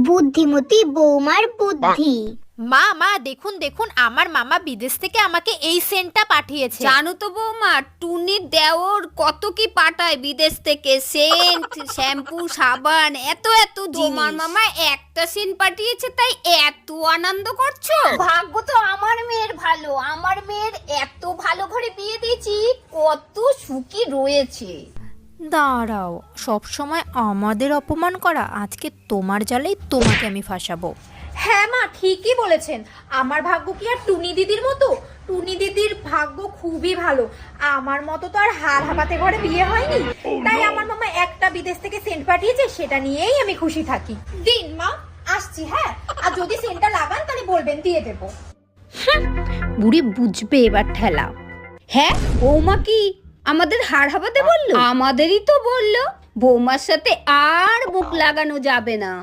বুদ্ধিমতী বৌমার বুদ্ধি। মা মা দেখুন দেখুন, আমার মামা বিদেশ থেকে আমাকে এই সেন্টটা পাঠিয়েছে। জানো তো বৌমা, টুনির দেওর কত কি পাঠায় বিদেশ থেকে, সেন্ট, শ্যাম্পু, সাবান, এত এত তোমার মামা একটা সেন্ট পাঠিয়েছে, তাই এত আনন্দ করছো? ভাগ্য তো আমার মেয়ের ভালো, আমার মেয়ের এত ভালো ঘরে বিয়ে দিয়েছি, কত সুখী রয়েছে। দাঁড়াও, সব সময় আমাদের অপমান করা, আজকে তোমার জালেই তোমাকে আমি ফাঁসাবো। হ্যাঁ মা, ঠিকই বলেছেন। আমার ভাগ্য কি আর টুনি দিদির মতো? টুনি দিদির ভাগ্য খুবই ভালো। আমার মতো তো আর হার হাবাতে ঘরে বিয়ে হয়নি, তাই আমার মামা একটা বিদেশ থেকে সেন্ট পাঠিয়েছে, সেটা নিয়েই আমি খুশি থাকি। দিন মা, আসছি। হ্যাঁ, আর যদি সেন্টটা লাগান তাহলে বলবেন, দিয়ে দেবো। বুড়ি বুঝবে এবার ঠেলা। হ্যাঁ, বৌমা কি আমাদের হাড় হাবাতে বললো? আমাদেরই তো বললো বৌমার সাথে আর মুখ লাগানো যাবে না।